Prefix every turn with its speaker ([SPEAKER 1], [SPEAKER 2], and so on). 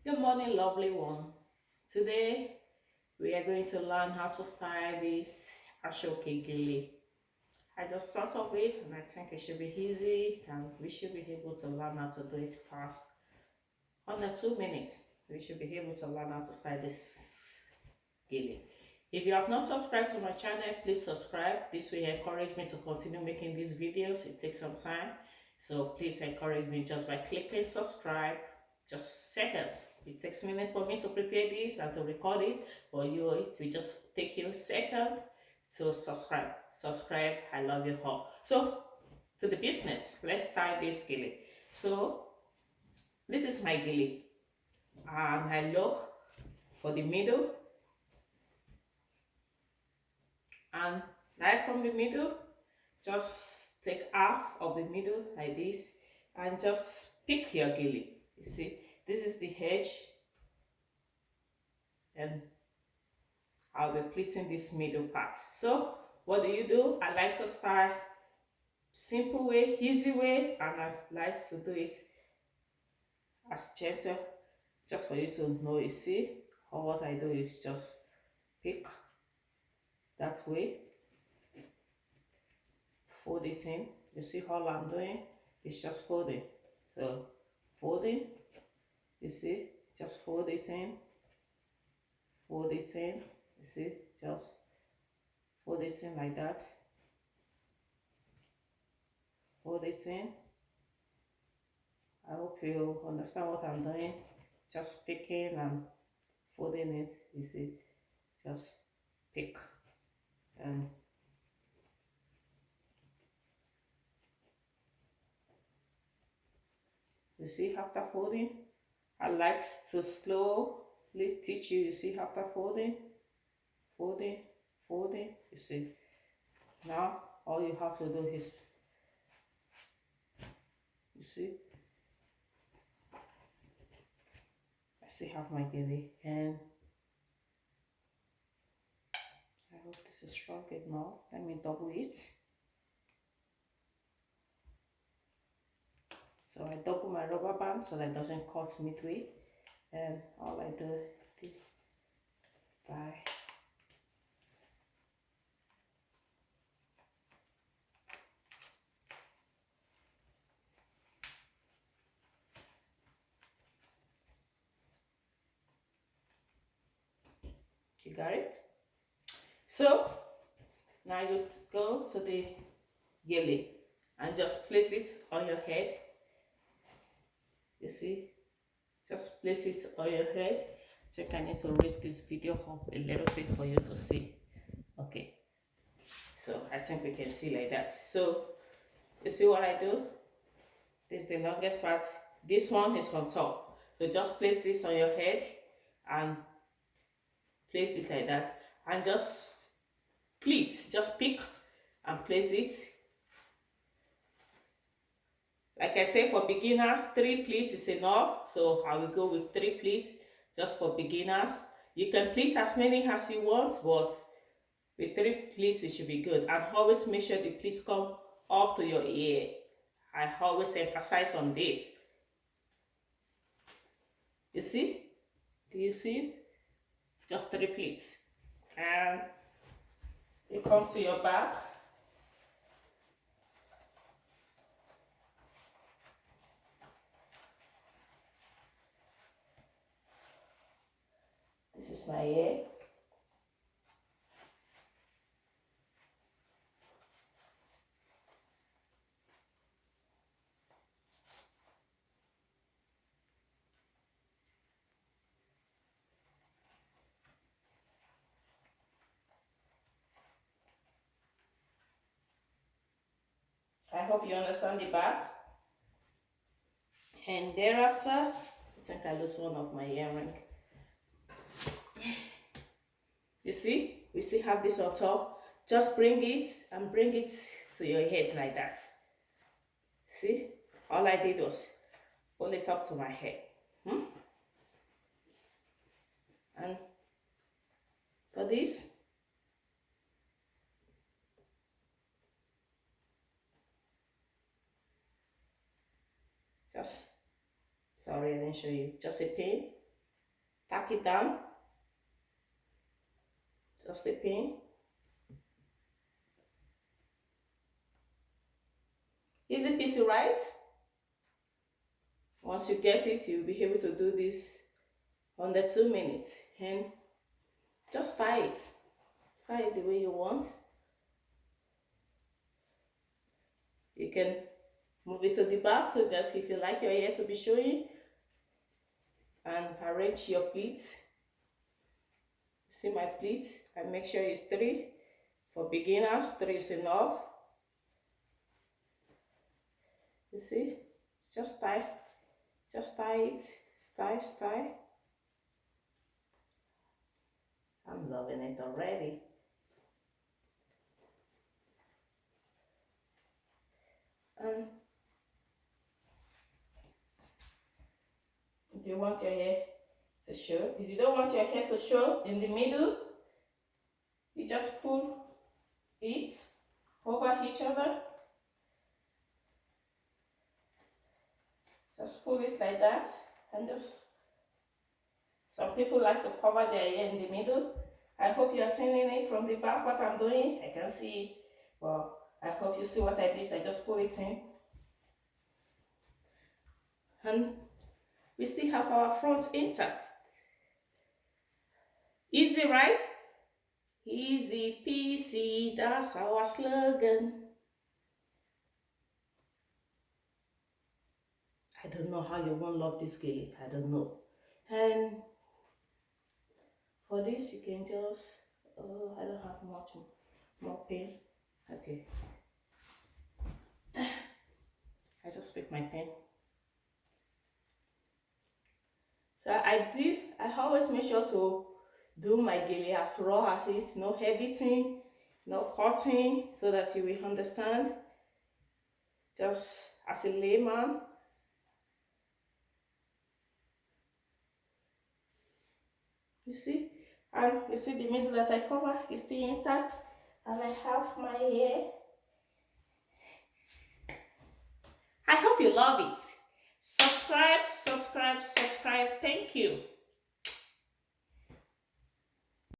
[SPEAKER 1] Good morning, lovely one. Today we are going to learn how to style this Ashoke gele. I just thought of it and I think it should be easy and we should be able to learn how to do it fast. Under 2 minutes, we should be able to learn how to style this gele. If you have not subscribed to my channel, please subscribe. This will encourage me to continue making these videos. It takes some time. So please encourage me just by clicking subscribe. Just seconds. It takes minutes for me to prepare this and to record it. For you, it will just take you a second to subscribe. Subscribe. I love you all. So to the business. Let's start this gele. So this is my gele. And I look for the middle and right from the middle, just take half of the middle like this and just pick your gele. You see, this is the edge and I'll be pleating this middle part. So what do? I like to start simple way, easy way, and I like to do it as gentle just for you to know. You see, or what I do is just pick that way, fold it in. You see all I'm doing is just folding. So folding, you see, just fold it in, fold it in, you see, just fold it in like that, fold it in. I hope you understand what I'm doing. Just picking and folding it, you see, just pick and you see after folding, I like to slowly teach you, you see after folding, folding, folding, you see. Now all you have to do is, you see, I still have my gele and I hope this is strong enough. Let me double it. So I double my rubber band so that it doesn't cut midway. And all I do is by you got it? So now you go to the gele and just place it on your head. You see, just place it on your head. I think I need to raise this video up a little bit for you to see. Okay, so I think we can see like that. So you see what I do? This is the longest part. This one is on top. So just place this on your head and place it like that and just pleat, just pick and place it. Like I say, for beginners, 3 pleats is enough. So I will go with 3 pleats just for beginners. You can pleat as many as you want, but with 3 pleats it should be good. And always make sure the pleats come up to your ear. I always emphasize on this. You see? Do you see it? Just 3 pleats. And you come to your back. This is my ear. I hope you understand the back. And thereafter, I think I lost one of my earring. You see, we still have this on top. Just bring it and bring it to your head like that. See, all I did was pull it up to my head. And for this, just, sorry I didn't show you, just a pin. tack it down, just the pin. Easy peasy, right? Once you get it, you'll be able to do this under 2 minutes. And just tie it. Tie it the way you want. You can move it to the back so that if you like your hair to be showing, and arrange your pleats. See my pleats? I make sure it's 3. For beginners, 3 is enough. You see? Just tie it. Tie. I'm loving it already. If you want your hair to show, if you don't want your hair to show in the middle, you just pull it over each other. Just pull it like that, and just, some people like to cover their hair in the middle. I hope you're seeing it from the back what I'm doing. I can see it. Well, I hope you see what I did. I just pull it in. And we still have our front intact. Easy, right? Easy peasy, that's our slogan. I don't know how you won't love this gele. I don't know. And for this, you can just, I don't have much more pen. Okay. I just pick my pen. So I always make sure to do my gele as raw as is, no editing, no cutting, so that you will understand. Just as a layman. You see? And you see the middle that I cover is still intact, and I have my hair. I hope you love it. Subscribe. Thank you.